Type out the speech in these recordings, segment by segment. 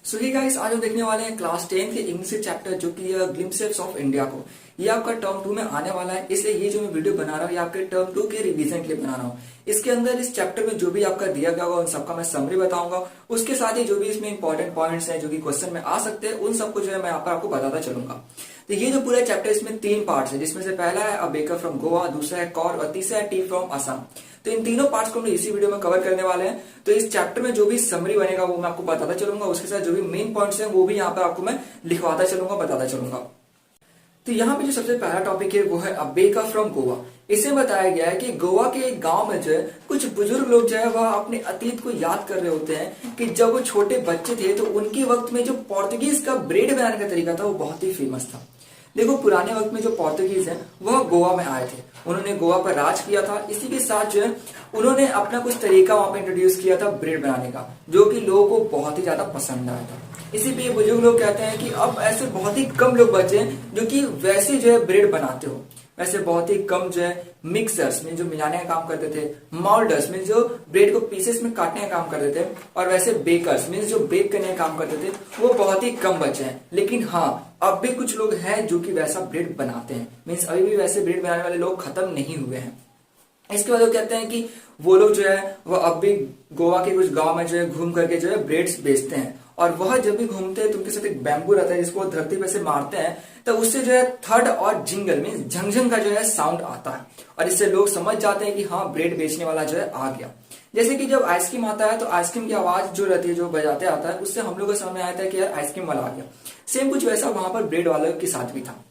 सो ही guys, आज हम देखने वाले हैं क्लास 10 के इंग्लिश चैप्टर जो कि ग्लिम्पसेस ऑफ इंडिया को। ये आपका टर्म 2 में आने वाला है, इसलिए ये जो मैं वीडियो बना रहा हूँ ये आपके टर्म 2 के रिवीजन के लिए बना रहा हूँ। इसके अंदर इस चैप्टर में जो भी आपका दिया गया होगा उन सबका मैं समरी बताऊंगा। उसके साथ ही जो भी इसमें इंपॉर्टेंट पॉइंट्स हैं जो कि क्वेश्चन में आ सकते हैं उन सबको जो है मैं यहाँ पर आपको बताता चलूंगा। तो ये जो पूरा चैप्टर इसमें 3 पार्ट्स है, जिसमें से पहला है अ बेकर फ्रॉम गोवा, दूसरा है कौर और तीसरा है टी फ्रॉम असम। तो इन तीनों पार्ट्स को हम इसी वीडियो में कवर करने वाले हैं। तो इस चैप्टर में जो भी समरी बनेगा वो मैं आपको बताता चलूंगा, उसके साथ जो भी मेन पॉइंट्स हैं वो भी यहाँ पर आपको मैं लिखवाता चलूंगा, बताता चलूंगा। तो यहाँ पे जो सबसे पहला टॉपिक है वो है अ बेकर फ्रॉम गोवा। इसे बताया गया है कि गोवा के एक गांव में जो है कुछ बुजुर्ग लोग जो है वह अपने अतीत को याद कर रहे होते हैं कि जब वो छोटे बच्चे थे तो उनके वक्त में जो पोर्तुगीज का ब्रेड बनाने का तरीका था वो बहुत ही फेमस था। देखो, पुराने वक्त में जो पोर्तुगीज हैं वह गोवा में आए थे, उन्होंने गोवा पर राज किया था। इसी के साथ जो है उन्होंने अपना कुछ तरीका वहां पर इंट्रोड्यूस किया था ब्रेड बनाने का, जो कि लोगों को बहुत ही ज्यादा पसंद आया था। इसी पे बुजुर्ग लोग कहते हैं कि अब ऐसे बहुत ही कम लोग बचे हैं जो कि वैसे जो है ब्रेड बनाते हो। वैसे बहुत ही कम जो है मिक्सर्स में जो मिलाने का काम करते थे, मोल्डर्स में जो ब्रेड को पीसेस में काटने का काम करते थे, और वैसे बेकर्स में जो बेक करने का काम करते थे वो बहुत ही कम बचे हैं। लेकिन हाँ, अब भी कुछ लोग हैं जो कि वैसा ब्रेड बनाते हैं। मीन्स अभी भी वैसे ब्रेड बनाने वाले लोग खत्म नहीं हुए हैं। इसके बाद वो कहते हैं कि वो लोग जो है वो अब भी गोवा के कुछ गांव में जो है घूम करके जो है ब्रेड्स बेचते हैं, और वह जब भी घूमते हैं तो उनके साथ एक बैम्बू रहता है जिसको धरती पे से मारते हैं, तो उससे जो है थर्ड और जिंगल में झंझंग का जो है साउंड आता है, और इससे लोग समझ जाते हैं कि हाँ, ब्रेड बेचने वाला जो है आ गया। जैसे कि जब आइसक्रीम आता है तो आइसक्रीम की आवाज जो रहती है जो बजाते आता है उससे हम लोग को समझ में आता है कि यार आइसक्रीम वाला आ गया। सेम कुछ वैसा वहां पर ब्रेड वालों के साथ भी था।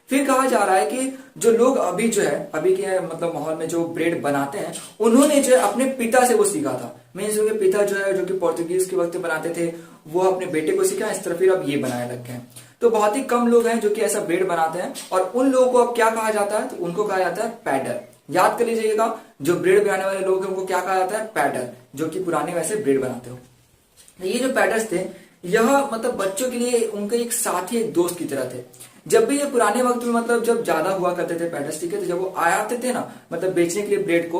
फिर कहा जा रहा है कि जो लोग अभी जो है अभी के मतलब माहौल में जो ब्रेड बनाते हैं उन्होंने जो है अपने पिता से वो सीखा था। मीन्स उनके पिता जो है जो कि पोर्तुगीज के वक्त बनाते थे वो अपने बेटे को सीखा, इस तरह फिर अब ये बनाने लग गए हैं। तो बहुत ही कम लोग हैं जो कि ऐसा ब्रेड बनाते हैं, और उन लोगों को अब क्या कहा जाता है, तो उनको कहा जाता है पैडर। याद कर लीजिएगा, जो ब्रेड बनाने वाले लोग हैं उनको क्या कहा जाता है, पैडर, जो कि पुराने वैसे ब्रेड बनाते हो। ये जो पैडर्स थे यह मतलब बच्चों के लिए उनके एक साथी, एक दोस्त की तरह थे। जब भी ये पुराने वक्त में मतलब जब ज्यादा हुआ करते थे पैडर्स, ठीक है, तो जब वो आते थे ना मतलब बेचने के लिए ब्रेड को,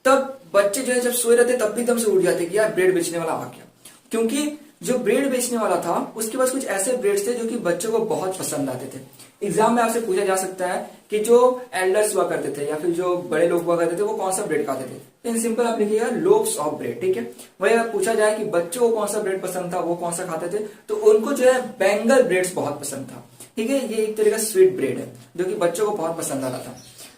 तब बच्चे जो है जब सोए रहते तब भी एकदम से उठ जाते कि यार ब्रेड बेचने वाला आ गया। क्योंकि जो ब्रेड बेचने वाला था उसके पास कुछ ऐसे ब्रेड्स थे जो कि बच्चों को बहुत पसंद आते थे। एग्जाम में आपसे पूछा जा सकता है कि जो एल्डर्स हुआ करते थे या फिर जो बड़े लोग हुआ करते थे वो कौन सा ब्रेड खाते थे। इन सिंपल आप लिखिएगा लोव्स ऑफ ब्रेड, ठीक है। वही अगर पूछा जाए कि बच्चों को कौन सा ब्रेड पसंद था, वो कौन सा खाते थे, तो उनको जो है बेंगल ब्रेड्स बहुत पसंद था, ठीक है। ये एक तरह का स्वीट ब्रेड है जो कि बच्चों को बहुत पसंद आता था।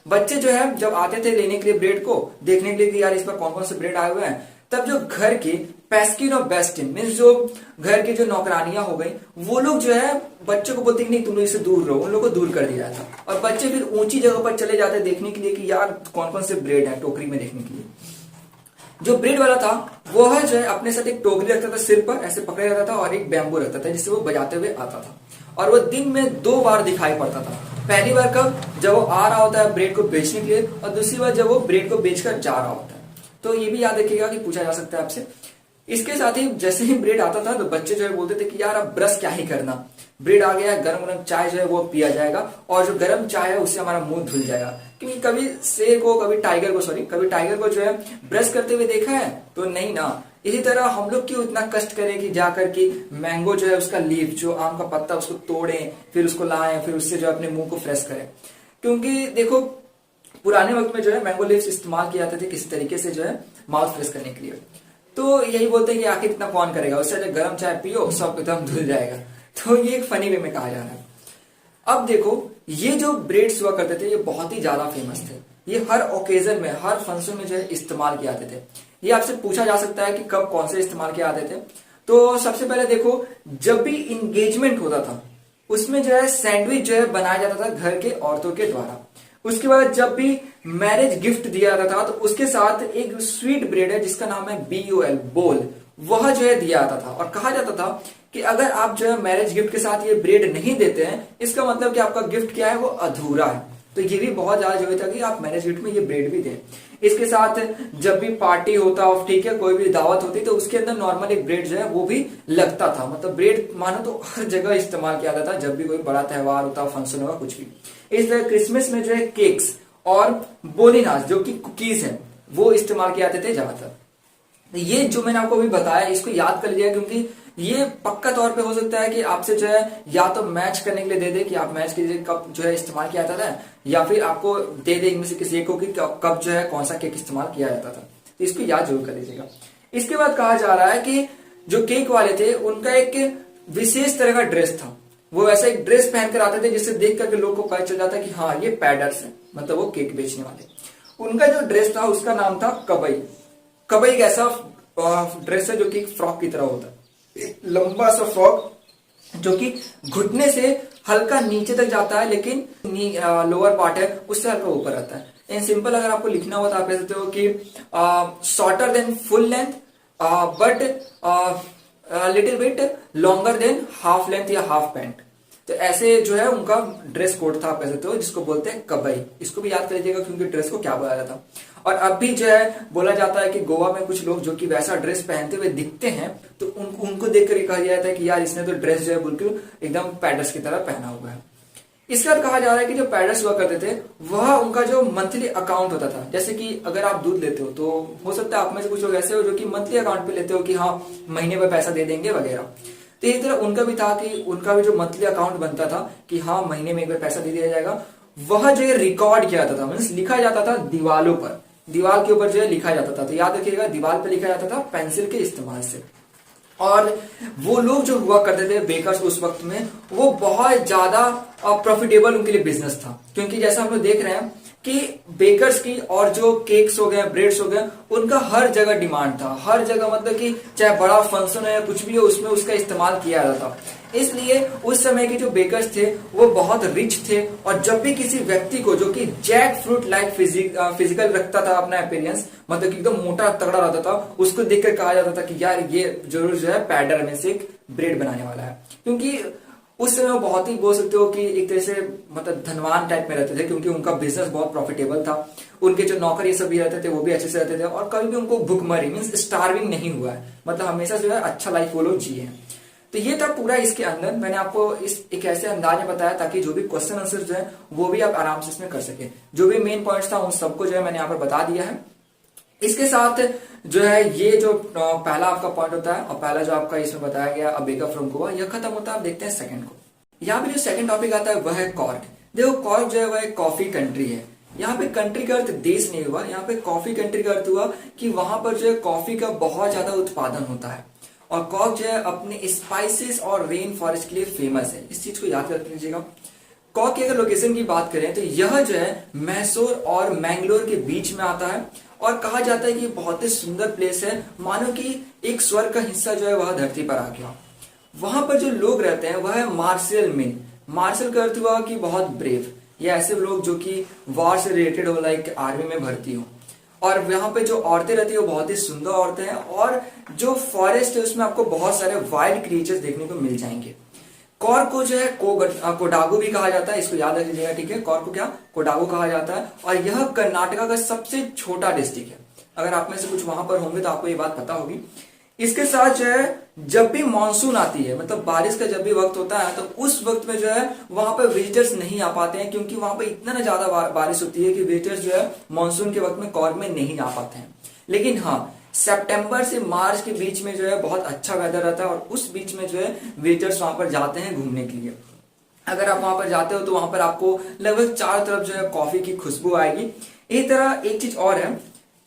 बच्चे जो है जब आते थे लेने के लिए ब्रेड को, देखने के लिए कि यार इस पर कौन कौन से ब्रेड आए हुए हैं, तब जो घर के पैस्किन और बेस्टिन मीन्स जो घर की जो नौकरानियां हो गई वो लोग जो है बच्चों को बोलते कि नहीं तुम लोग इससे दूर रहो, उन लोगों को दूर कर दिया जाता। और बच्चे फिर ऊंची जगह पर चले जाते देखने के लिए कि यार कौन कौन से ब्रेड है, टोकरी में देखने के लिए। जो ब्रेड वाला था वह जो है अपने साथ एक टोकरी रखता था, सिर पर ऐसे पकड़े रहता था, और एक बैम्बू रखता था जिससे वो बजाते हुए आता था। और वो दिन में 2 बार दिखाई पड़ता था। पहली बार कब, जब वो आ रहा होता है ब्रेड को बेचने के लिए, और दूसरी बार जब वो ब्रेड को बेचकर जा रहा होता है। तो ये भी याद रखिएगा कि पूछा जा सकता है आपसे। इसके साथ ही जैसे ही ब्रेड आता था तो बच्चे जो है बोलते थे कि यार अब ब्रश क्या ही करना, ब्रेड आ गया, गरम गरम चाय जो है वो पिया जाएगा, और जो गरम चाय है उससे हमारा मुंह धुल जाएगा। क्योंकि कभी शेर को कभी टाइगर को जो है ब्रश करते हुए देखा है, तो नहीं ना। इसी तरह हम लोग क्यों इतना कष्ट करें कि जाकर के मैंगो जो है उसका लीफ, जो आम का पत्ता, उसको तोड़ें, फिर उसको लाएं, फिर उससे जो अपने मुंह को फ्रेश करें। क्योंकि देखो पुराने वक्त में जो है मैंगो लीव्स इस्तेमाल किए जाते थे किसी तरीके से जो है माउथ फ्रेश करने के लिए। तो यही बोलते हैं कि आखिर इतना कौन करेगा, उससे जब गर्म चाय पियो सब एकदम धुल जाएगा। तो ये एक फनी वे में कहा जा रहा है। अब देखो, ये जो ब्रेड्स हुआ करते थे ये बहुत ही ज्यादा फेमस थे। ये हर ओकेजन में, हर फंक्शन में जो है इस्तेमाल किए जाते थे। ये आपसे पूछा जा सकता है कि कब कौन से इस्तेमाल किए जाते थे। तो सबसे पहले देखो, जब भी इंगेजमेंट होता था उसमें जो है सैंडविच जो है बनाया जाता था घर के औरतों के द्वारा। उसके बाद जब भी मैरिज गिफ्ट दिया जाता था तो उसके साथ एक स्वीट ब्रेड है जिसका नाम है BOL, बोल, वह जो है दिया जाता था। और कहा जाता था कि अगर आप जो है मैरिज गिफ्ट के साथ ये ब्रेड नहीं देते हैं, इसका मतलब कि आपका गिफ्ट क्या है, वो अधूरा है। तो ये भी बहुत ज्यादा जरूरी था कि आप मैरिज गिफ्ट में ये ब्रेड भी दें। इसके साथ जब भी पार्टी होता, ठीक है, कोई भी दावत होती तो उसके अंदर नॉर्मल एक ब्रेड जो है वो भी लगता था। मतलब ब्रेड मानो तो हर जगह इस्तेमाल किया जाता था जब भी कोई बड़ा त्योहार होता, फंक्शन होगा, कुछ भी। इस तरह क्रिसमस में जो है केक्स और बोलिनास जो कि कुकीज हैं वो इस्तेमाल किए जाते थे ज्यादातर। ये जो मैंने आपको अभी बताया इसको याद कर लिया, क्योंकि ये पक्का तौर पे हो सकता है कि आपसे जो है या तो मैच करने के लिए दे दे कि आप मैच के लिए कब जो है इस्तेमाल किया जाता था, या फिर आपको दे दे इनमें से किसी एक को कि कब जो है कौन सा केक इस्तेमाल किया जाता था। तो इसको याद जरूर कर लीजिएगा। इसके बाद कहा जा रहा है कि जो केक वाले थे उनका एक विशेष तरह का ड्रेस था। वो वैसा एक ड्रेस पहन कर आते थे जिससे देख करके लोग को पता चल जाता कि हाँ ये पैडर्स है, मतलब वो केक बेचने वाले। उनका जो ड्रेस था उसका नाम था कबई। कबई एक ऐसा ड्रेस है जो कि फ्रॉक की तरह होता है, एक लंबा सा फ्रॉक जो कि घुटने से हल्का नीचे तक जाता है, लेकिन लोअर पार्ट है उससे हल्का ऊपर आता है। इन सिंपल अगर आपको लिखना हो तो आप कह सकते हो कि shorter than full length but little bit longer than half length या हाफ पैंट। तो ऐसे जो है उनका ड्रेस कोड था, आप कह सकते हो, जिसको बोलते हैं कबई। इसको भी याद कर लीजिएगा क्योंकि ड्रेस को क्या बोला जाता है। और अब भी जो है बोला जाता है कि गोवा में कुछ लोग जो कि वैसा ड्रेस पहनते हुए दिखते हैं तो उनको देख कर कहा जाता है कि यार इसने तो ड्रेस जो है बिल्कुल एकदम पैडर्स की तरह पहना हुआ है। इसके बाद कहा जा रहा है कि जो पैडर्स हुआ करते थे वह उनका जो मंथली अकाउंट होता था। जैसे कि अगर आप दूध लेते हो तो हो सकता है आप में से कुछ लोग ऐसे हो जो कि मंथली अकाउंट पे लेते हो कि हाँ महीने में पैसा दे देंगे वगैरह। तो इसी तरह उनका भी था कि उनका भी जो मंथली अकाउंट बनता था कि हाँ महीने में एक बार पैसा दे दिया जाएगा, वह जो है रिकॉर्ड किया जाता था, मीन्स लिखा जाता था दीवालों पर, दीवार के ऊपर जो है लिखा जाता था। तो याद रखिएगा दीवार पर लिखा जाता था पेंसिल के इस्तेमाल से। और वो लोग जो हुआ करते थे बेकर्स उस वक्त में, वो बहुत ज्यादा प्रॉफिटेबल उनके लिए बिजनेस था। क्योंकि जैसा हम लोग देख रहे हैं कि बेकर्स की और जो केक्स हो गए, ब्रेड्स हो गए, उनका हर जगह डिमांड था, हर जगह, मतलब कि चाहे बड़ा फंक्शन हो या कुछ भी हो उसमें उसका इस्तेमाल किया जाता था। इसलिए उस समय के जो बेकर्स थे वो बहुत रिच थे। और जब भी किसी व्यक्ति को जो कि जैक फ्रूट लाइक फिजिकल रखता था अपना अपीयरेंस, मतलब कि एकदम मोटा तगड़ा रहता था, उसको देखकर कहा जाता था कि यार ये जरूर जो है पैडर में से एक ब्रेड बनाने वाला है। क्योंकि उस समय वो बहुत ही बोल सकते हो कि एक तरह से मतलब धनवान टाइप में रहते थे, क्योंकि उनका बिजनेस बहुत प्रॉफिटेबल था। उनके जो नौकर ये सब भी रहते थे वो भी अच्छे से रहते थे, और कभी भी उनको भुखमरी मीन्स स्टार्विंग नहीं हुआ है, मतलब हमेशा जो है अच्छा लाइफ वो लोग जिए हैं। तो ये था पूरा इसके अंदर। मैंने आपको इस एक ऐसे अंदाज में बताया ताकि जो भी क्वेश्चन आंसर जो है वो भी आप आराम से इसमें कर सके। जो भी मेन पॉइंट्स था उन सबको जो है मैंने यहाँ पर बता दिया है। इसके साथ जो है ये जो पहला आपका पॉइंट होता है और पहला जो आपका इसमें बताया गया अ बेकर फ्रॉम गोवा, यह खत्म होता है। आप देखते हैं सेकंड को। यहाँ पे जो सेकंड टॉपिक आता है वह है कॉर्क। देखो कॉर्क जो है वह एक कॉफी कंट्री है। यहाँ पे कंट्री का अर्थ देश नहीं हुआ, यहाँ पे कॉफी कंट्री का अर्थ हुआ कि वहां पर जो है कॉफी का बहुत ज्यादा उत्पादन होता है। और कॉर्क जो है अपने स्पाइसेस और रेन फॉरेस्ट के लिए फेमस है। इस चीज को याद रख लीजिएगा। कॉर्क की अगर लोकेशन की बात करें तो यह जो है मैसूर और मैंगलोर के बीच में आता है। और कहा जाता है कि ये बहुत ही सुंदर प्लेस है, मानो कि एक स्वर्ग का हिस्सा जो है वह धरती पर आ गया। वहां पर जो लोग रहते हैं वह है मार्शल मैन। मार्शल का अर्थ हुआ कि बहुत ब्रेव, या ऐसे लोग जो कि वॉर से रिलेटेड हो, लाइक आर्मी में भर्ती हो। और यहाँ पे जो औरतें रहती है वो बहुत ही सुंदर औरतें हैं। और जो फॉरेस्ट है उसमें आपको बहुत सारे वाइल्ड क्रिएचर्स देखने को मिल जाएंगे। कॉर्क को जो है कोडागू भी कहा जाता है, इसको याद रख लीजिएगा, ठीक है। कॉर्क को क्या कोडागू कहा जाता है। और यह कर्नाटका का सबसे छोटा डिस्ट्रिक्ट है। अगर आप में से कुछ वहां पर होंगे तो आपको ये बात पता होगी। इसके साथ जो है जब भी मानसून आती है, मतलब बारिश का जब भी वक्त होता है, तो उस वक्त में जो है वहां पर विजिटर्स नहीं आ पाते हैं, क्योंकि वहां पर इतना ना ज्यादा बारिश होती है कि विजिटर्स जो है मानसून के वक्त में कॉर्क में नहीं आ पाते हैं। लेकिन हाँ, सितंबर से मार्च के बीच में जो है बहुत अच्छा वेदर रहता है, और उस बीच में जो है विजिटर्स वहां पर जाते हैं घूमने के लिए। अगर आप वहां पर जाते हो तो वहां पर आपको लगभग चारों तरफ जो है कॉफी की खुशबू आएगी। इसी तरह एक चीज और है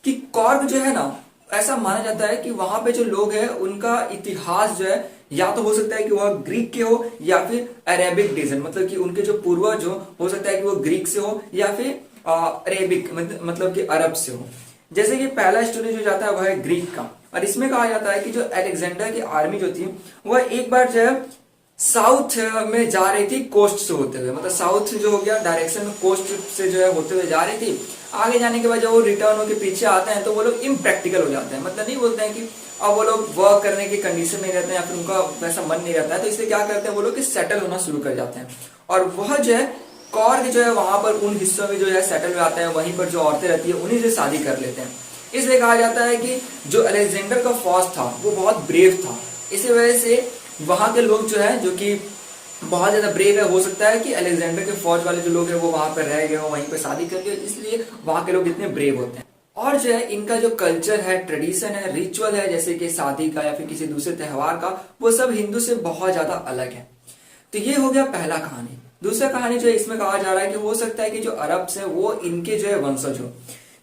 कि कॉर्क जो है ना, ऐसा माना जाता है कि वहां पे जो लोग हैं उनका इतिहास जो है या तो हो सकता है कि वह ग्रीक के हो या फिर अरेबिक डिजन, मतलब कि उनके जो पूर्वज हो सकता है कि वो ग्रीक से हो या फिर अरेबिक मतलब कि अरब से हो। जैसे कि पहला स्टोरी जो जाता है वह है ग्रीक का। और इसमें कहा जाता है कि जो अलेक्जेंडर की आर्मी जो थी वह एक बार जो है साउथ में जा रही थी कोस्ट से होते हुए, मतलब साउथ जो हो गया डायरेक्शन में कोस्ट से जो है होते हुए जा रही थी। आगे जाने के बाद जब वो रिटर्न होकर पीछे आते हैं तो वो लोग इम्प्रैक्टिकल हो जाते हैं, मतलब नहीं बोलते हैं कि अब वो लोग वर्क करने की कंडीशन में रहते हैं या फिर उनका वैसा मन नहीं रहता है, तो इसलिए क्या करते हैं वो लोग सेटल होना शुरू कर जाते हैं। और वह जो है कॉर्क जो है वहां पर उन हिस्सों में जो है सेटल हो जाते हैं, वहीं पर जो औरतें रहती है उन्हीं से शादी कर लेते हैं। इसलिए कहा जाता है कि जो अलेक्जेंडर का फौज था वो बहुत ब्रेव था। इसी वजह से वहां के लोग जो है जो कि बहुत ज्यादा ब्रेव है, हो सकता है कि अलेक्जेंडर के फौज वाले जो लोग हैं वो वहां पर रह गए हो, वहीं पर शादी कर गए, इसलिए वहां के लोग इतने ब्रेव होते हैं। और जो है इनका जो कल्चर है, ट्रेडिशन है, रिचुअल है, जैसे कि शादी का या फिर किसी दूसरे त्योहार का, वो सब हिंदू से बहुत ज्यादा अलग है। तो ये हो गया पहला कहानी। दूसरा कहानी जो है इसमें कहा जा रहा है कि हो सकता है कि जो अरब्स है वो इनके जो है वंशज हो,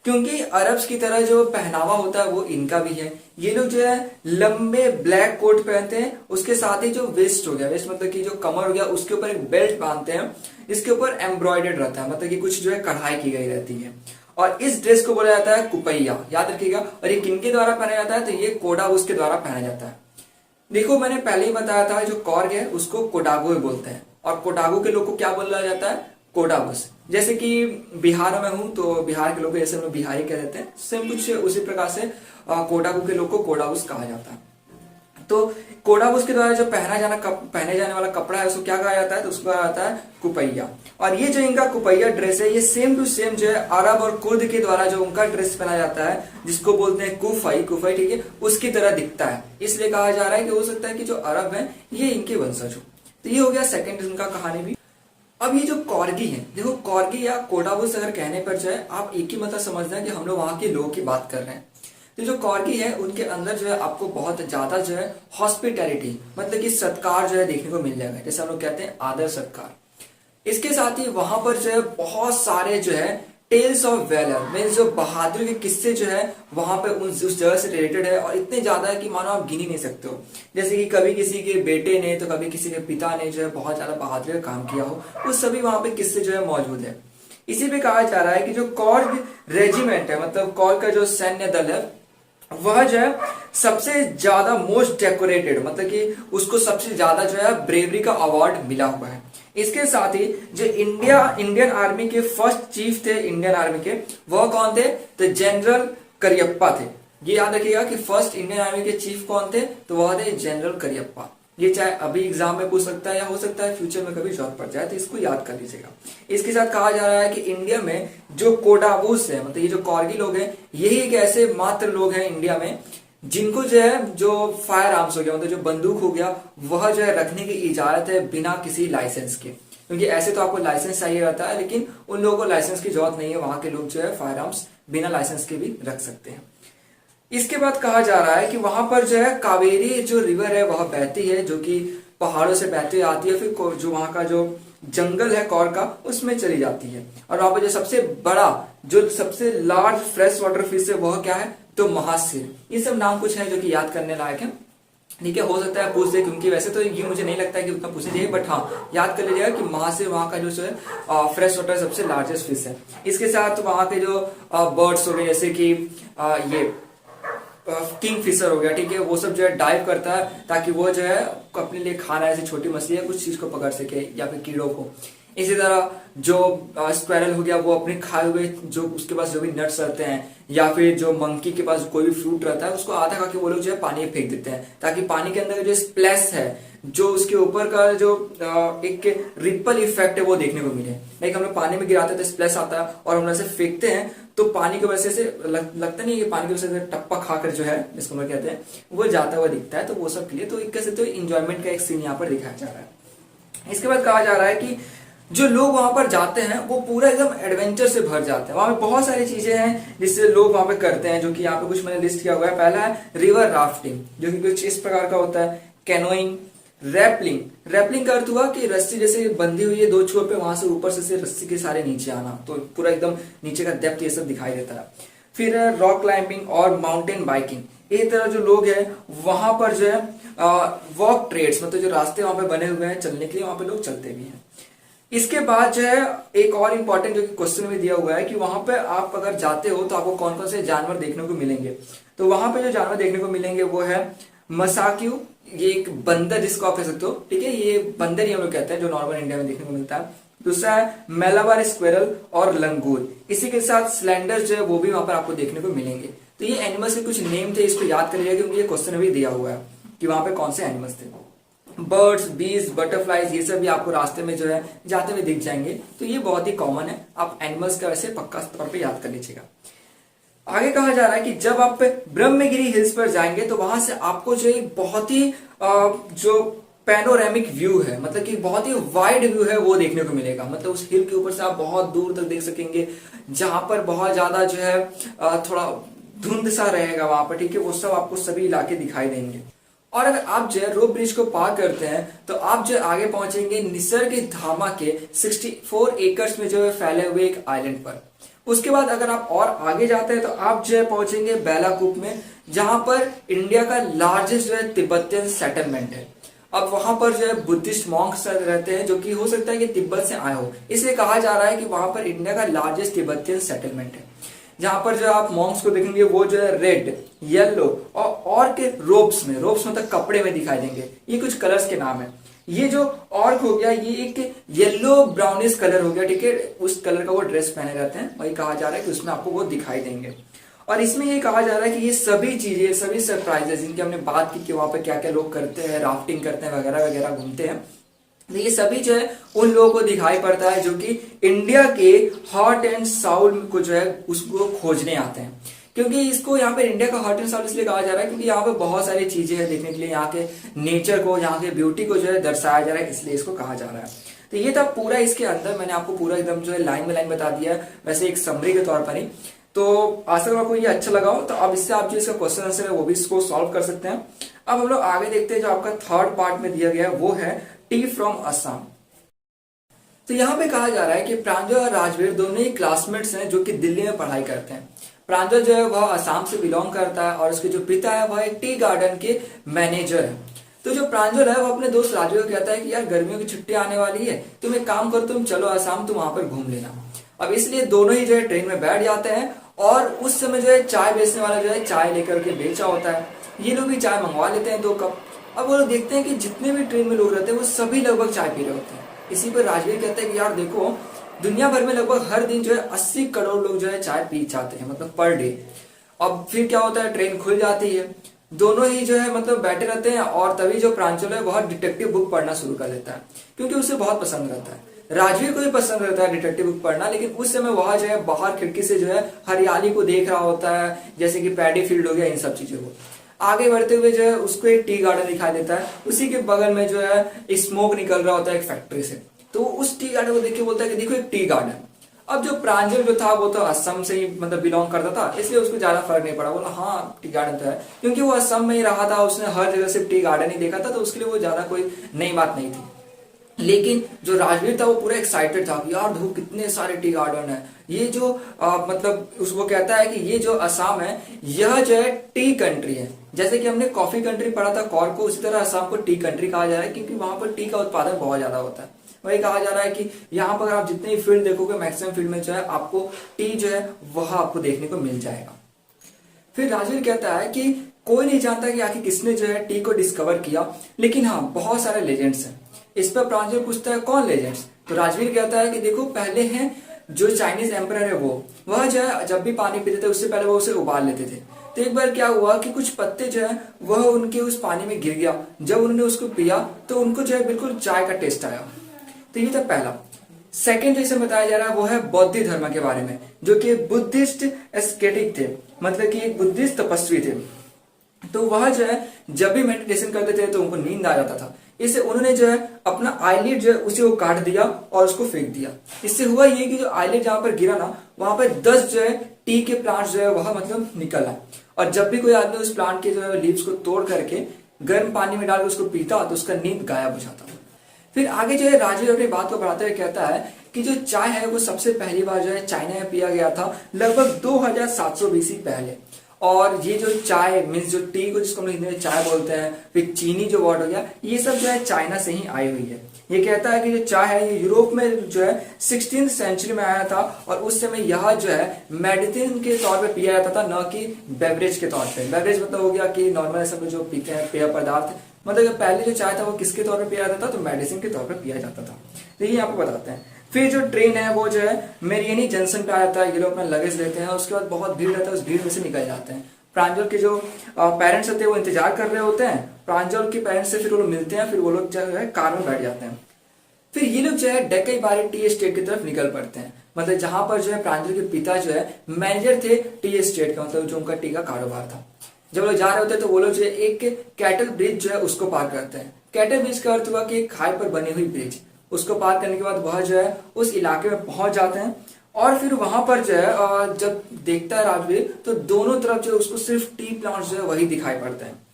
क्योंकि अरब्स की तरह जो पहनावा होता है वो इनका भी है। ये लोग जो है लंबे ब्लैक कोट पहनते हैं, उसके साथ ही जो वेस्ट हो गया, वेस्ट मतलब कि जो कमर हो गया, उसके ऊपर एक बेल्ट बांधते हैं, इसके ऊपर एम्ब्रॉयडर्ड रहता है, मतलब कि कुछ जो है कढ़ाई की गई रहती है। और इस ड्रेस को बोला जाता है कुपैया, याद रखिएगा। और ये किनके द्वारा पहना जाता है, तो ये कोडागुस के द्वारा पहना जाता है। देखो मैंने पहले ही बताया था, जो कॉर्ग है उसको कोडागो बोलते हैं, और कोडागो के लोग को क्या बोला जाता है, कोडागुस। जैसे कि बिहार में हूं तो बिहार के लोग जैसे हम लोग बिहारी कह देते हैं, सेम कुछ उसी प्रकार से कोडागो के लोग को कोडागुस कहा जाता है। तो कोडागुस के द्वारा जो पहने जाने वाला कपड़ा है उसको क्या कहा जाता है, तो उसको कहा जाता है कुपैया। और ये जो इनका कुपैया ड्रेस है, ये सेम टू सेम जो है अरब और कुर्द के द्वारा जो उनका ड्रेस पहना जाता है, जिसको बोलते हैं कुफाई, ठीक है, उसकी तरह दिखता है। इसलिए कहा जा रहा है कि हो सकता है कि जो अरब है ये इनके वंशज हो। तो ये हो गया सेकंड इनका कहानी भी। अब ये जो कॉर्गी है, देखो कॉर्गी या कोडागुस अगर कहने पर जाए, आप एक ही मतलब समझना है कि हम लोग वहां के लोगों की बात कर रहे हैं। तो जो कॉर्गी है उनके अंदर जो है आपको बहुत ज्यादा जो है हॉस्पिटैलिटी, मतलब कि सत्कार जो है देखने को मिल जाएगा, जैसे हम लोग कहते हैं आदर सत्कार। इसके साथ ही वहां पर जो है बहुत सारे जो है टेल्स ऑफ वैलर, मीन्स जो बहादुरी के किस्से जो है वहां पे उस जगह से रिलेटेड है, और इतने ज्यादा है कि मानो आप गिन ही नहीं सकते हो। जैसे कि कभी किसी के बेटे ने तो कभी किसी के पिता ने जो है बहुत ज्यादा बहादुरी का काम किया हो, वो सभी वहां पे किस्से जो है मौजूद है। इसी पे कहा जा रहा है कि जो कॉर्ग रेजिमेंट है, मतलब कॉर्ग का जो सैन्य दल है, वह जो है सबसे ज्यादा मोस्ट डेकोरेटेड, मतलब कि उसको सबसे ज्यादा जो है ब्रेवरी का अवार्ड मिला हुआ है। इसके साथ ही जो इंडियन आर्मी के फर्स्ट चीफ थे इंडियन आर्मी के, वह कौन थे, तो जनरल करियप्पा थे। ये याद रखिएगा कि फर्स्ट इंडियन आर्मी के चीफ कौन थे, तो वह थे जनरल करियप्पा। ये चाहे अभी एग्जाम में पूछ सकता है या हो सकता है फ्यूचर में कभी जॉब पड़ जाए, तो इसको याद कर लीजिएगा। इसके साथ कहा जा रहा है कि इंडिया में जो कोडागुस है, मतलब ये जो कॉर्गी लोग हैं, यही एक ऐसे मात्र लोग हैं इंडिया में जिनको जो है जो फायर आर्म्स हो गया, मतलब जो बंदूक हो गया, वह जो है रखने की इजाजत है बिना किसी लाइसेंस के। क्योंकि ऐसे तो आपको लाइसेंस चाहिए रहता है, लेकिन उन लोगों को लाइसेंस की जरूरत नहीं है। वहां के लोग जो है फायर आर्म्स बिना लाइसेंस के भी रख सकते हैं। इसके बाद कहा जा रहा है कि वहां पर जो है कावेरी जो रिवर है वह बहती है, जो कि पहाड़ों से बहती हुई आती है, फिर जो वहां का जो जंगल है कौर का, उसमें चली जाती है। और वहां पर जो सबसे बड़ा, जो सबसे लार्ज फ्रेश वाटर फिश है, वह क्या है, तो महासिर। ये सब नाम कुछ है जो कि याद करने लायक है, ठीक है। हो सकता है पूछ दे, क्योंकि वैसे तो ये मुझे नहीं लगता है कि उतना पूछना चाहिए, बट हाँ याद कर लीजिएगा कि महासिर वहां का जो है फ्रेश वाटर सबसे लार्जेस्ट फिश है। इसके साथ वहां के जो बर्ड्स हो गए, जैसे कि ये किंग फिशर हो गया, ठीक है, वो सब जो है डाइव करता है ताकि वो जो है अपने लिए खाना, ऐसी छोटी मछली है कुछ चीज को पकड़ सके या फिर कीड़ों को। इसी तरह जो स्क्वेरल हो गया, वो अपने खाए हुए जो उसके पास जो भी नट्स रहते हैं, या फिर जो मंकी के पास कोई भी फ्रूट रहता है, उसको आधा खा के वो लोग जो है पानी में फेंक देते हैं, ताकि पानी के अंदर जो स्प्लैश है, जो उसके ऊपर का जो एक रिपल इफेक्ट है वो देखने को मिले। लाइक हम लोग पानी में गिराते हैं तो स्प्लैश आता है, और हम ऐसे फेंकते हैं तो पानी की वजह से लगता नहीं है कि पानी की वजह से टप्पा खाकर जो है, जिसको हम कहते हैं, वो जाता हुआ दिखता है। तो वो सब के लिए तो एक कैसे तो इंजॉयमेंट का एक सीन यहाँ पर दिखाया जा रहा है। इसके बाद कहा जा रहा है कि जो लोग वहां पर जाते हैं वो पूरा एकदम एडवेंचर से भर जाते हैं। वहां पे बहुत सारी चीजें हैं जिससे लोग वहां पे करते हैं, जो कि यहाँ पे कुछ मैंने लिस्ट किया हुआ है। पहला है रिवर राफ्टिंग, जो कि कुछ इस प्रकार का होता है। कैनोइंग, रैपलिंग का अर्थ हुआ कि रस्सी जैसे बंधी हुई है दो छोर पे, वहां से ऊपर से रस्सी के सारे नीचे आना, तो पूरा एकदम नीचे का डेप्थ ये सब दिखाई देता है। फिर रॉक क्लाइंबिंग और माउंटेन बाइकिंग। इस तरह जो लोग हैं वहां पर जो है वॉक ट्रेड्स, मतलब जो रास्ते वहां पे बने हुए हैं चलने के लिए, वहां पे लोग चलते भी हैं। इसके बाद जो है एक और इम्पोर्टेंट जो कि क्वेश्चन में दिया हुआ है कि वहां पे आप अगर जाते हो तो आपको कौन कौन से जानवर देखने को मिलेंगे। तो वहां पे जो जानवर देखने को मिलेंगे वो है मसाक्यू, ये एक बंदर जिसको आप कह सकते हो, ठीक है, ये बंदर ही हम लोग कहते हैं, जो नॉर्मल इंडिया में देखने को मिलता है। दूसरा है मेलाबार स्क्वेरल और लंगूर। इसी के साथ स्लेंडर जो है वो भी वहां पर आपको देखने को मिलेंगे। तो ये एनिमल्स के कुछ नेम थे, इसको याद कर लीजिएगा क्योंकि ये क्वेश्चन भी दिया हुआ है कि वहां पे कौन से एनिमल्स थे। बर्ड्स, बीज, बटरफ्लाइज, ये सब भी आपको रास्ते में जो है जाते हुए दिख जाएंगे। तो ये बहुत ही कॉमन है, आप एनिमल्स का वैसे पक्का तौर पे याद कर लीजिएगा। आगे कहा जा रहा है कि जब आप ब्रह्मगिरी हिल्स पर जाएंगे तो वहां से आपको जो एक बहुत ही जो पैनोरेमिक व्यू है, मतलब कि बहुत ही वाइड व्यू है वो देखने को मिलेगा। मतलब उस हिल के ऊपर से आप बहुत दूर तक देख सकेंगे, जहां पर बहुत ज्यादा जो है थोड़ा धुंध सा रहेगा वहां पर, ठीक है, वो सब आपको सभी इलाके दिखाई देंगे। और अगर आप जो है रोप ब्रिज को पार करते हैं तो आप जो आगे पहुंचेंगे निसर्गधाम के 64 एकर्स में जो है फैले हुए एक आइलैंड पर। उसके बाद अगर आप और आगे जाते हैं तो आप जो है पहुंचेंगे बेलाकुप में, जहां पर इंडिया का लार्जेस्ट जो है तिब्बतियन सेटलमेंट है। अब वहां पर जो है बुद्धिस्ट मॉन्क्स रहते हैं, जो कि हो सकता है कि तिब्बत से आए हो, इसलिए कहा जा रहा है कि वहां पर इंडिया का लार्जेस्ट तिब्बतियन सेटलमेंट है। जहां पर जो आप मॉन्क्स को देखेंगे वो जो है रेड, येलो और के रोब्स में, रोब्स मतलब कपड़े में दिखाई देंगे। ये कुछ कलर्स के नाम है। ये जो ऑर्क हो गया, ये एक येलो ब्राउनिश कलर हो गया, ठीक है, उस कलर का वो ड्रेस पहने रहते हैं, वही कहा जा रहा है कि उसमें आपको वो दिखाई देंगे। और इसमें ये कहा जा रहा है कि ये सभी चीजें, सभी सरप्राइजेस जिनकी हमने बात की कि वहां पर क्या क्या लोग करते हैं, राफ्टिंग करते हैं वगैरह वगैरह, घूमते हैं, तो ये सभी जो है उन लोगों को दिखाई पड़ता है जो कि इंडिया के हॉट एंड साउल को जो है उसको खोजने आते हैं। क्योंकि इसको यहाँ पे इंडिया का हॉट एंड साउल इसलिए कहा जा रहा है क्योंकि यहाँ पे बहुत सारी चीजें हैं देखने के लिए, यहाँ के नेचर को, यहाँ के ब्यूटी को जो है दर्शाया जा रहा है, इसलिए इसको कहा जा रहा है। तो ये था पूरा इसके अंदर, मैंने आपको पूरा एकदम जो है लाइन बाय लाइन बता दिया है, वैसे एक समरी के तौर पर ही। तो आशा करूँ आपको ये अच्छा लगा हो। तो अब इससे आप जो इसका क्वेश्चन आंसर है वो भी इसको सॉल्व कर सकते हैं। अब हम लोग आगे देखते हैं, जो आपका थर्ड पार्ट में दिया गया है वो है टी फ्रॉम असम। तो यहाँ पे कहा जा रहा है कि प्रांजल और राजवीर दोनों ही क्लासमेट्स हैं जो कि दिल्ली में पढ़ाई करते हैं। प्रांजल जो है वह असम से बिलोंग करता है और उसके जो पिता है वह एक टी गार्डन के मैनेजर है। तो जो प्रांजल है वो अपने दोस्त राजू को कहता है कि यार गर्मियों की छुट्टी आने वाली है, तुम एक काम करो, तुम चलो असम, तुम वहां पर घूम लेना। अब इसलिए दोनों ही जो है ट्रेन में बैठ जाते हैं और उस समय जो है चाय बेचने वाला जो है चाय लेकर के बेचा होता है। ये लोग भी चाय मंगवा लेते हैं 2 कप। अब वो लोग देखते हैं कि जितने भी ट्रेन में लोग रहते हैं वो सभी लगभग चाय पी रहे होते हैं। इसी पर राजवीर कहते हैं कि यार देखो, दुनिया भर में लगभग हर दिन जो है 80 करोड़ लोग जो है चाय पी जाते हैं, मतलब पर डे। अब फिर क्या होता है, ट्रेन खुल जाती है, दोनों ही जो है मतलब बैठे रहते हैं और तभी जो प्रांजल है वह डिटेक्टिव बुक पढ़ना शुरू कर देता है, क्योंकि उसे बहुत पसंद रहता है। राजवीर को भी पसंद रहता है डिटेक्टिव बुक पढ़ना, लेकिन उस समय वह जो है बाहर खिड़की से जो है हरियाली को देख रहा होता है, जैसे कि पैडी फील्ड हो गया, इन सब चीजों को। आगे बढ़ते हुए जो है उसको एक टी गार्डन दिखाई देता है, उसी के बगल में जो है स्मोक निकल रहा होता है एक फैक्ट्री से। तो उस टी गार्डन को देख के बोलता है कि देखो एक टी गार्डन। अब जो प्रांजल जो था वो तो असम से ही मतलब बिलोंग करता था, इसलिए उसको ज्यादा फर्क नहीं पड़ा, बोला हाँ टी गार्डन तो है, क्योंकि वो असम में ही रहा था, उसने हर जगह सिर्फ टी गार्डन ही देखा था, तो उसके लिए वो ज्यादा कोई नई बात नहीं थी। लेकिन जो राजवीर था वो पूरा एक्साइटेड था कि यार देखो कितने सारे टी गार्डन है। ये जो मतलब उसको कहता है कि ये जो असम है यह जो है टी कंट्री है। जैसे कि हमने कॉफी कंट्री पढ़ा था कॉर को, उसी तरह असम को टी कंट्री कहा जा रहा है, क्योंकि वहां पर टी का उत्पादन बहुत ज्यादा होता है। वही कहा जा रहा है कि यहाँ पर आप जितने फील्ड देखोगे मैक्सिमम फील्ड में जो है आपको टी जो है वह आपको देखने को मिल जाएगा। फिर राजवीर कहता है कि कोई नहीं जानता कि आखिर किसने जो है टी को डिस्कवर किया, लेकिन हाँ बहुत सारे लेजेंड्स हैं। इस पर प्रांजल पूछता है कौन लेजेंड्स? तो राजवीर कहता है कि देखो पहले हैं जो चाइनीज एम्परर है वह जो है जब भी पानी पीते थे उससे पहले वो उसे उबाल लेते थे। तो एक बार क्या हुआ कि कुछ पत्ते जो है वह उनके उस पानी में गिर गया, जब उन्होंने उसको पिया तो उनको जो है बिल्कुल चाय का टेस्ट आया। तो ये था पहला। सेकेंड जैसे बताया जा रहा है वो है बौद्ध धर्म के बारे में, जो कि बुद्धिस्ट एस्केटिक थे, मतलब कि एक बुद्धिस्ट तपस्वी थे। तो वह जो है जब भी मेडिटेशन करते थे तो उनको नींद आ जाता था, इससे उन्होंने जो है अपना आईलिड जो है उसे वो काट दिया और उसको फेंक दिया। इससे हुआ ये कि जो आईलिड जहां पर गिरा ना वहां पर 10 जो है टी के प्लांट्स जो है वह मतलब निकल आए। और जब भी कोई आदमी उस प्लांट के जो है लीव्स को तोड़ करके गर्म पानी में डाल के उसको पीता तो उसका नींद गायब हो जाता। फिर आगे जो है राजवीर अपनी बात को बढ़ाते हुए कहता है कि जो चाय है वो सबसे पहली बार जो है चाइना में पिया गया था लगभग 2700 बीसी पहले। और ये जो चाय मीन्स जो टी को जिसको हम हिंदी में चाय बोलते हैं, फिर चीनी जो वर्ड हो गया, ये सब जो है चाइना से ही आई हुई है। ये कहता है कि जो चाय है ये यूरोप में जो है 16th सेंचुरी में आया था और उस समय यह जो है मेडिसिन के तौर पे पिया जाता था, न कि बेवरेज के तौर पे। बेवरेज मतलब हो गया कि नॉर्मल सब जो पीते हैं पेय पदार्थ, मतलब पहले जो चाय था वो किसके तौर पे पिया जाता था, तो मेडिसिन के तौर पे पिया जाता था। तो ये आपको बताते हैं। फिर जो ट्रेन है वो जो है मेरियनी जंक्शन पे आ जाता है, ये लोग अपना लगेज लेते हैं, उसके बाद बहुत भीड़ रहता है, उस भीड़ में से निकल जाते हैं। प्रांजल के जो पेरेंट्स होते हैं वो इंतजार कर रहे होते हैं, प्रांजल के पेरेंट्स से फिर वो लोग मिलते हैं, फिर वो लोग जो है कार में बैठ जाते हैं। फिर ये लोग जो है डेक्कई टी एस्टेट की तरफ निकल पड़ते हैं, मतलब जहां पर जो है प्रांजल के पिता जो है मैनेजर थे टी एस्टेट का, मतलब जो उनका टी का कारोबार था। जब लोग जा रहे होते हैं तो वो लोग जो है एक कैटल ब्रिज जो है उसको पार करते हैं, कैटर ब्रिज का अर्थ हुआ कि एक खाई पर बनी हुई ब्रिज, उसको पार करने के बाद वह जो है उस इलाके में पहुंच जाते हैं और फिर वहां पर जो है जब देखता है राजवीर तो दोनों तरफ जो है उसको सिर्फ टी प्लांट्स जो है वही दिखाई पड़ते हैं।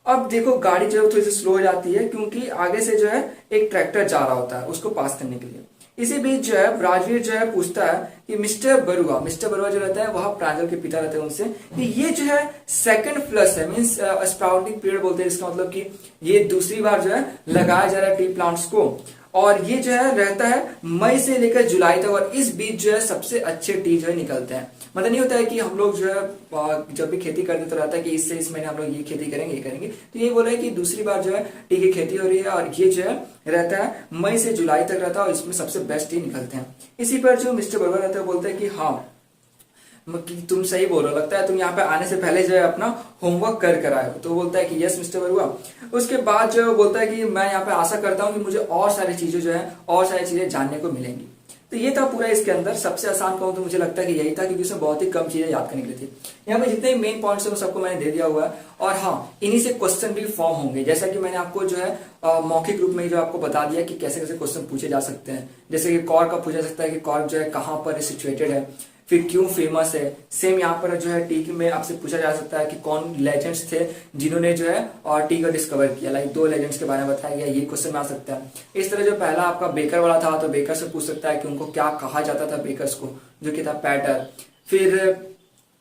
अब देखो गाड़ी जो है थोड़ी सी स्लो हो जाती है क्योंकि आगे से जो है एक ट्रैक्टर जा रहा होता है उसको पास करने के लिए। इसी बीच जो है राजवीर जो है पूछता है कि मिस्टर बरुआ जो रहता है वह प्रांजल के पिता रहते हैं उनसे कि ये जो है सेकंड फ्लश है, मींस स्प्राउटिंग पीरियड बोलते हैं, इसका मतलब कि ये दूसरी बार जो है लगाया जा रहा है टी प्लांट्स को और ये जो है रहता है मई से लेकर जुलाई तक और इस बीच जो है सबसे अच्छे टी जो है निकलते हैं। मतलब नहीं होता है कि हम लोग जो है जब भी खेती करते तो रहता है कि इससे इस महीने हम लोग ये खेती करेंगे ये करेंगे, तो ये बोल रहे हैं कि दूसरी बार जो है टी की खेती हो रही है और ये जो है रहता है मई से जुलाई तक रहता है और इसमें सबसे बेस्ट टी निकलते हैं। इसी पर जो मिस्टर बरुआ रहता है बोलते हैं कि हाँ कि तुम सही बोल रहे हो, लगता है तुम यहाँ पे आने से पहले जो है अपना होमवर्क कर आए हो। तो बोलता है कि यस मिस्टर बरुआ। उसके बाद जो है बोलता है कि मैं यहाँ पे आशा करता हूँ कि मुझे और सारी चीजें जो है और सारी चीजें जानने को मिलेंगी। तो ये था पूरा इसके अंदर। सबसे आसान कहूँ तो मुझे लगता है कि यही था क्योंकि उसमें बहुत ही कम चीजें याद करने के लिए थी। यहाँ पे जितने मेन पॉइंट्स है वो सबको मैंने दे दिया हुआ है और हाँ इन्हीं से क्वेश्चन भी फॉर्म होंगे, जैसा कि मैंने आपको जो है मौखिक रूप में जो आपको बता दिया कि कैसे कैसे क्वेश्चन पूछे जा सकते हैं। जैसे कि कॉर्क का पूछा जा सकता है कि कॉर्क जो है कहाँ पर सिचुएटेड है, फिर क्यों फेमस है। सेम यहाँ पर जो है टी में आपसे पूछा जा सकता है कि कौन लेजेंड्स थे जिन्होंने जो है और टी को डिस्कवर किया, लाइक 2 लेजेंड्स के बारे में बताया गया, ये क्वेश्चन में आ सकता है। इस तरह जो पहला आपका बेकर वाला था तो बेकर से पूछ सकता है कि उनको क्या कहा जाता था बेकर्स को, जो कि था पैटर। फिर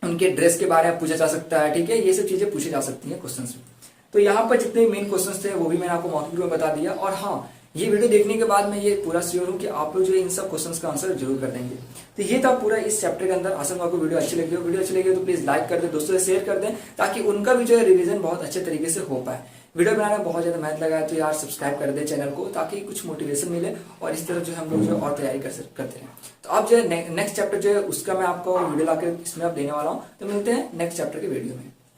उनके ड्रेस के बारे में पूछा जा सकता है, ठीक है, ये सब चीजें पूछी जा सकती है क्वेश्चन में। तो यहाँ पर जितने मेन क्वेश्चन थे वो भी मैंने आपको मौखिक रूप में बता दिया और हाँ ये वीडियो देखने के बाद मैं ये पूरा श्योर हूँ कि आप लोग जो इन सब क्वेश्चंस का आंसर जरूर कर देंगे। तो ये था पूरा इस चैप्टर के अंदर। आशा आपको वीडियो अच्छी लगी हो, वीडियो अच्छी लगी हो तो प्लीज लाइक कर दें, दोस्तों से शेयर कर दें ताकि उनका भी जो है रिवीजन बहुत अच्छे तरीके से हो पाए। वीडियो बनाने में बहुत ज्यादा मेहनत लगा है तो यार सब्सक्राइब कर दे चैनल को ताकि कुछ मोटिवेशन मिले और इस तरह जो हम लोग जो और तैयारी करते रहें। तो अब जो है नेक्स्ट चैप्टर जो है उसका मैं आपको वीडियो लाकर इसमें आप देने वाला हूँ। तो मिलते हैं नेक्स्ट चैप्टर के वीडियो में।